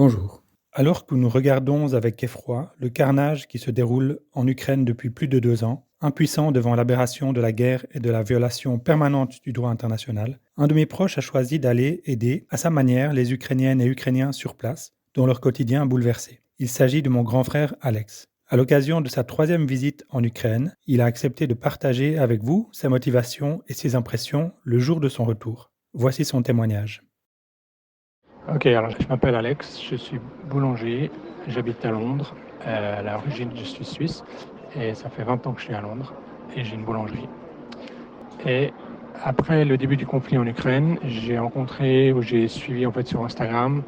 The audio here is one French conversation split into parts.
Bonjour. Alors que nous regardons avec effroi le carnage qui se déroule en Ukraine depuis plus de 2 ans, impuissant devant l'aberration de la guerre et de la violation permanente du droit international, un de mes proches a choisi d'aller aider à sa manière les Ukrainiennes et Ukrainiens sur place, dont leur quotidien bouleversé. Il s'agit de mon grand frère Alex. À l'occasion de sa 3e visite en Ukraine, il a accepté de partager avec vous ses motivations et ses impressions le jour de son retour. Voici son témoignage. Ok, alors je m'appelle Alex, je suis boulanger, j'habite à Londres. À l'origine, je suis suisse et ça fait 20 ans que je suis à Londres et j'ai une boulangerie. Et après le début du conflit en Ukraine, j'ai rencontré ou j'ai suivi en fait sur Instagram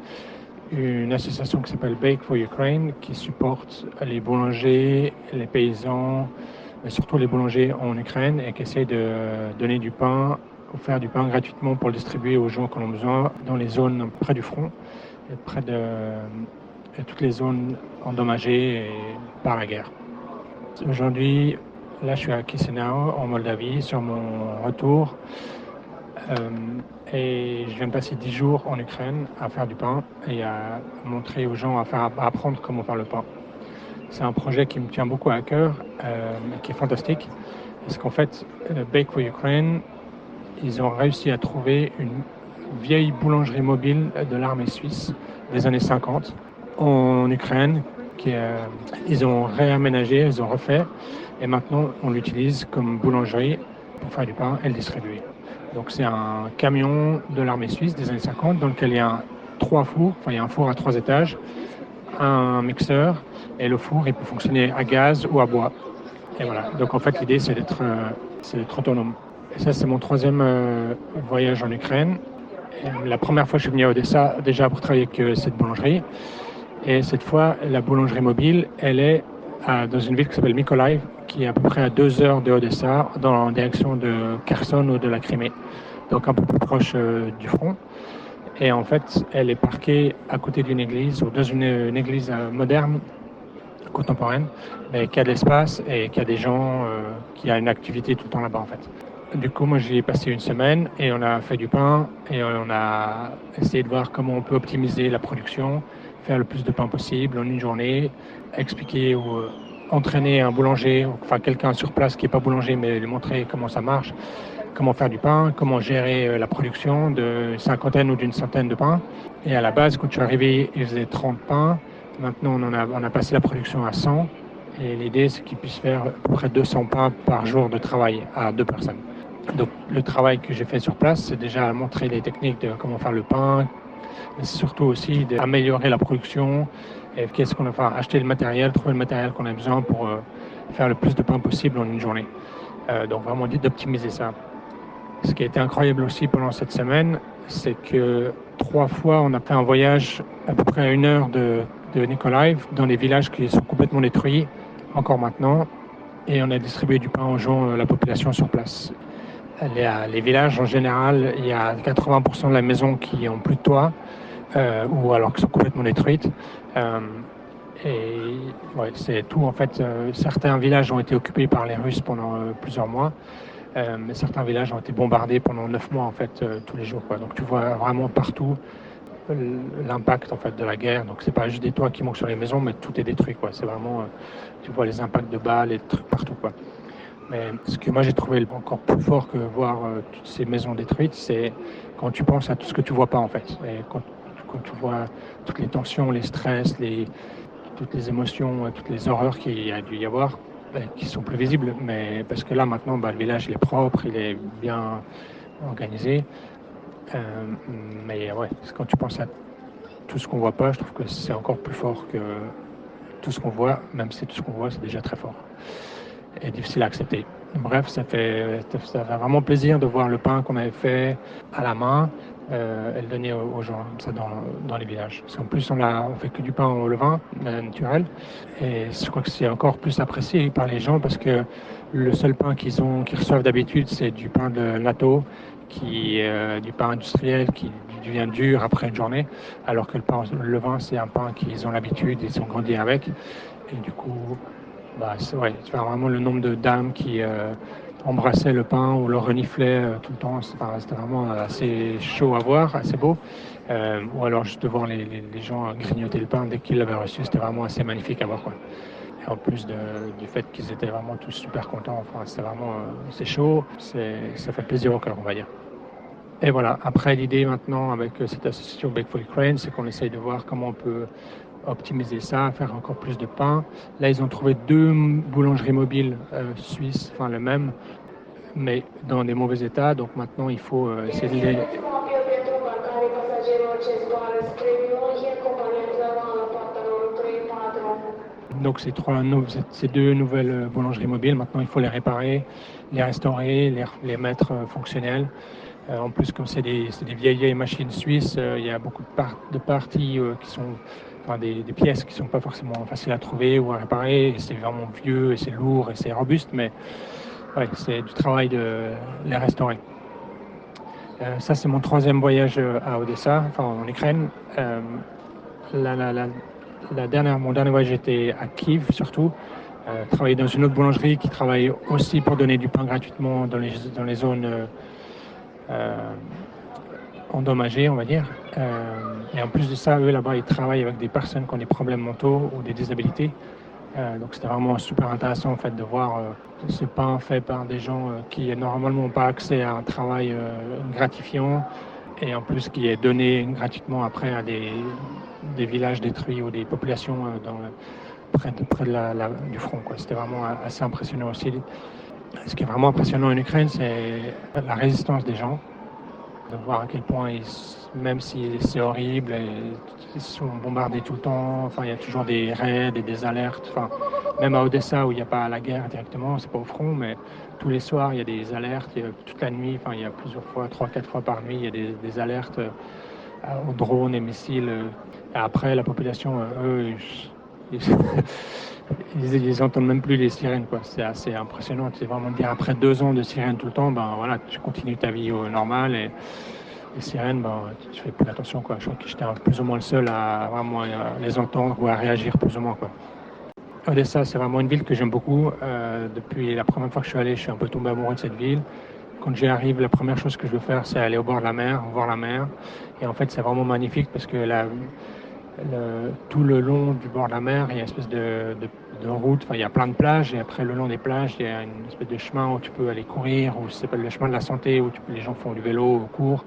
une association qui s'appelle Bake for Ukraine qui supporte les boulangers, les paysans, mais surtout les boulangers en Ukraine et qui essaie de donner du pain ou faire du pain gratuitement pour le distribuer aux gens qui en ont besoin dans les zones près du front et près de toutes les zones endommagées par la guerre. Aujourd'hui, là je suis à Chisinau en Moldavie sur mon retour et je viens de passer 10 jours en Ukraine à faire du pain et à montrer aux gens, à apprendre comment faire le pain. C'est un projet qui me tient beaucoup à cœur, qui est fantastique, parce qu'en fait, Bake for Ukraine, ils ont réussi à trouver une vieille boulangerie mobile de l'armée suisse des années 50 en Ukraine. Ils ont réaménagé, ils ont refait, et maintenant on l'utilise comme boulangerie pour faire du pain et le distribuer. Donc c'est un camion de l'armée suisse des années 50 dans lequel il y a 3 fours, enfin il y a un four à 3 étages, un mixeur, et le four il peut fonctionner à gaz ou à bois. Et voilà, donc en fait l'idée c'est d'être autonome. Et ça c'est mon 3e voyage en Ukraine. Et la première fois je suis venu à Odessa déjà pour travailler avec cette boulangerie. Et cette fois la boulangerie mobile elle est dans une ville qui s'appelle Mykolaiv, qui est à peu près à 2 heures de Odessa, dans la direction de Kherson ou de la Crimée, donc un peu plus proche du front. Et en fait, elle est parquée à côté d'une église, ou dans une église moderne, contemporaine, mais qui a de l'espace et qui a des gens, qui a une activité tout le temps là-bas en fait. Du coup, moi j'y ai passé une semaine et on a fait du pain et on a essayé de voir comment on peut optimiser la production, faire le plus de pain possible en une journée, expliquer ou entraîner un boulanger, enfin quelqu'un sur place qui n'est pas boulanger, mais lui montrer comment ça marche, comment faire du pain, comment gérer la production d'une cinquantaine ou d'une centaine de pains. Et à la base, quand je suis arrivé, il faisait 30 pains. Maintenant, on a passé la production à 100. Et l'idée, c'est qu'ils puissent faire à peu près 200 pains par jour de travail à 2 personnes. Donc, le travail que j'ai fait sur place, c'est déjà montrer les techniques de comment faire le pain, mais c'est surtout aussi d'améliorer la production. Et qu'est-ce qu'on va faire? Acheter le matériel, trouver le matériel qu'on a besoin pour faire le plus de pain possible en une journée. Donc, vraiment d'optimiser ça. Ce qui a été incroyable aussi pendant cette semaine, c'est que 3 fois, on a fait un voyage à peu près à 1 heure de Mykolaiv, dans des villages qui sont complètement détruits, encore maintenant, et on a distribué du pain aux gens, la population sur place. Les villages, en général, il y a 80% de la maison qui n'ont plus de toit, ou alors qui sont complètement détruites. Et ouais, c'est tout, en fait. Certains villages ont été occupés par les Russes pendant plusieurs mois. Mais certains villages ont été bombardés pendant 9 mois en fait, tous les jours, quoi. Donc tu vois vraiment partout l'impact en fait de la guerre. Donc c'est pas juste des toits qui manquent sur les maisons, mais tout est détruit, quoi. C'est vraiment, tu vois les impacts de balles et de trucs partout, quoi. Mais ce que moi j'ai trouvé encore plus fort que voir toutes ces maisons détruites, c'est quand tu penses à tout ce que tu vois pas en fait. Et quand tu vois toutes les tensions, les stress, toutes les émotions, toutes les horreurs qu'il y a dû y avoir, qui sont plus visibles, mais parce que là maintenant le village il est propre, il est bien organisé. Euh, mais ouais, quand tu penses à tout ce qu'on voit pas, je trouve que c'est encore plus fort que tout ce qu'on voit, même si tout ce qu'on voit c'est déjà très fort et difficile à accepter. Bref, ça fait vraiment plaisir de voir le pain qu'on avait fait à la main et le donner aux gens comme ça dans les villages. Parce qu'en plus, on fait que du pain au levain naturel. Et je crois que c'est encore plus apprécié par les gens parce que le seul pain qu'ils reçoivent d'habitude, c'est du pain de natto, du pain industriel qui devient dur après une journée, alors que le levain, c'est un pain qu'ils ont l'habitude, ils ont grandi avec. Et du coup, tu vois vraiment le nombre de dames embrassaient le pain ou le reniflaient tout le temps. C'était vraiment assez chaud à voir, assez beau. Ou alors juste de voir les gens grignoter le pain dès qu'ils l'avaient reçu, c'était vraiment assez magnifique à voir, quoi. Et en plus du fait qu'ils étaient vraiment tous super contents, enfin, c'était vraiment c'est chaud, ça fait plaisir au cœur, on va dire. Et voilà, après l'idée maintenant avec cette association Bake for Ukraine, c'est qu'on essaye de voir comment on peut optimiser ça, faire encore plus de pain. Là, ils ont trouvé 2 boulangeries mobiles suisses, enfin le même, mais dans des mauvais états. Donc maintenant, il faut essayer de les... Donc ces 2 nouvelles boulangeries mobiles, maintenant il faut les réparer, les restaurer, les mettre fonctionnelles. En plus, comme c'est des vieilles machines suisses, il y a beaucoup de parties qui sont, enfin des pièces qui sont pas forcément faciles à trouver ou à réparer. Et c'est vraiment vieux et c'est lourd et c'est robuste, mais ouais, c'est du travail de les restaurer. Ça, c'est mon 3e voyage à Odessa, enfin en Ukraine. La, la, la, mon dernier voyage était à Kiev surtout. Travailler dans une autre boulangerie qui travaille aussi pour donner du pain gratuitement dans les zones euh, endommagées, on va dire. Et en plus de ça, eux là-bas, ils travaillent avec des personnes qui ont des problèmes mentaux ou des disabilités. Donc c'était vraiment super intéressant en fait de voir ce pain fait par des gens qui normalement n'ont pas accès à un travail gratifiant et en plus qui est donné gratuitement après à des villages détruits ou des populations près du front, quoi. C'était vraiment assez impressionnant aussi. Ce qui est vraiment impressionnant en Ukraine, c'est la résistance des gens, de voir à quel point, même si c'est horrible, ils sont bombardés tout le temps, enfin, il y a toujours des raids et des alertes. Enfin, même à Odessa, où il n'y a pas la guerre directement, c'est pas au front, mais tous les soirs, il y a des alertes, toute la nuit, enfin, il y a plusieurs fois, 3-4 fois par nuit, il y a des alertes aux drones et missiles. Et après, la population, eux, ils, ils entendent même plus les sirènes, quoi. C'est assez impressionnant. C'est vraiment dire après 2 ans de sirènes tout le temps, ben voilà, tu continues ta vie normale et les sirènes, ben tu fais plus attention, quoi. Je crois que j'étais plus ou moins le seul à vraiment les entendre ou à réagir plus ou moins, quoi. Odessa, c'est vraiment une ville que j'aime beaucoup. Depuis la première fois que je suis allé, je suis un peu tombé amoureux de cette ville. Quand j'y arrive, la première chose que je veux faire, c'est aller au bord de la mer, voir la mer. Et en fait, c'est vraiment magnifique parce que tout le long du bord de la mer, il y a une espèce de route, enfin, il y a plein de plages, et après, le long des plages, il y a une espèce de chemin où tu peux aller courir, ou ça s'appelle le chemin de la santé, où les gens font du vélo ou courent.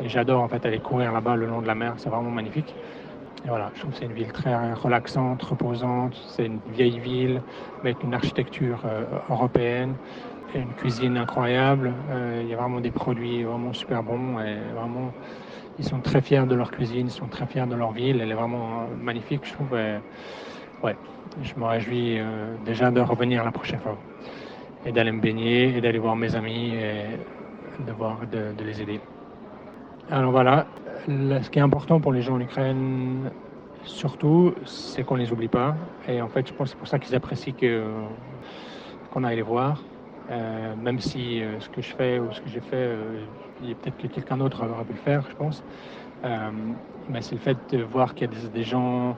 Et j'adore, en fait, aller courir là-bas, le long de la mer, c'est vraiment magnifique. Et voilà, je trouve que c'est une ville très relaxante, reposante, c'est une vieille ville, avec une architecture européenne, et une cuisine incroyable, il y a vraiment des produits vraiment super bons, et vraiment, ils sont très fiers de leur cuisine, ils sont très fiers de leur ville, elle est vraiment magnifique, je trouve. Ouais, je me réjouis déjà de revenir la prochaine fois et d'aller me baigner et d'aller voir mes amis et de les aider. Alors voilà, ce qui est important pour les gens en Ukraine, surtout, c'est qu'on les oublie pas. Et en fait, je pense que c'est pour ça qu'ils apprécient qu'on aille les voir. Même si ce que je fais ou ce que j'ai fait, il y a peut-être que quelqu'un d'autre aurait pu le faire, je pense. Euh, mais c'est le fait de voir qu'il y a des gens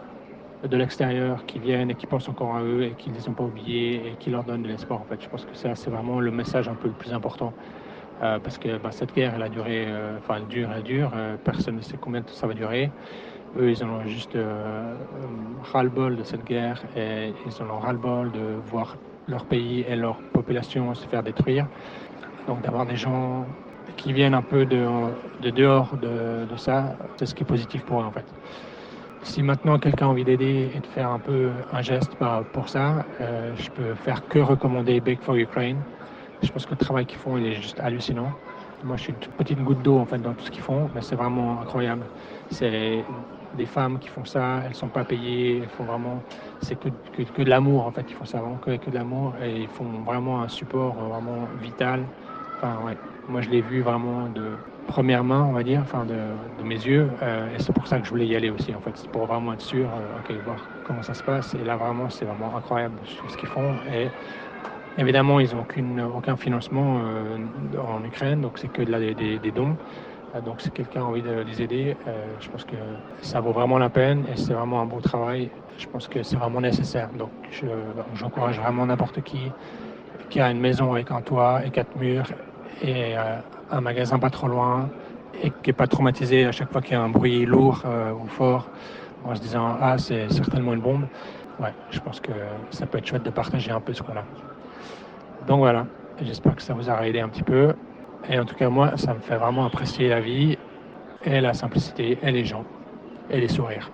de l'extérieur qui viennent et qui pensent encore à eux et qui ne les ont pas oubliés et qui leur donnent de l'espoir. En fait, je pense que ça, c'est vraiment le message un peu le plus important. Parce que cette guerre, elle a duré, enfin, elle dure, personne ne sait combien de temps ça va durer. Eux, ils en ont juste ras-le-bol de cette guerre et ils en ont ras-le-bol de voir leur pays et leur population se faire détruire. Donc d'avoir des gens qui viennent un peu de dehors de ça, c'est ce qui est positif pour eux en fait. Si maintenant quelqu'un a envie d'aider et de faire un peu un geste pour ça, je peux faire que recommander Bake for Ukraine. Je pense que le travail qu'ils font, il est juste hallucinant. Moi, je suis une toute petite goutte d'eau en fait dans tout ce qu'ils font, mais c'est vraiment incroyable. C'est des femmes qui font ça, elles sont pas payées, elles font vraiment, c'est que de l'amour en fait, ils font ça vraiment que de l'amour et ils font vraiment un support vraiment vital. Enfin, ouais, moi je l'ai vu vraiment de première main, on va dire, enfin de mes yeux, et c'est pour ça que je voulais y aller aussi en fait, c'est pour vraiment être sûr, ok, voir comment ça se passe. Et là vraiment, c'est vraiment incroyable ce qu'ils font. Et évidemment, ils n'ont aucun financement en Ukraine, donc c'est que des dons. Donc si quelqu'un a envie de les aider, je pense que ça vaut vraiment la peine et c'est vraiment un beau travail. Je pense que c'est vraiment nécessaire. Donc j'encourage vraiment n'importe qui qui a une maison avec un toit et 4 murs et un magasin pas trop loin et qui n'est pas traumatisé à chaque fois qu'il y a un bruit lourd ou fort en se disant ah c'est certainement une bombe. Ouais, je pense que ça peut être chouette de partager un peu ce qu'on a. Donc voilà, j'espère que ça vous aura aidé un petit peu. Et en tout cas moi ça me fait vraiment apprécier la vie et la simplicité et les gens et les sourires.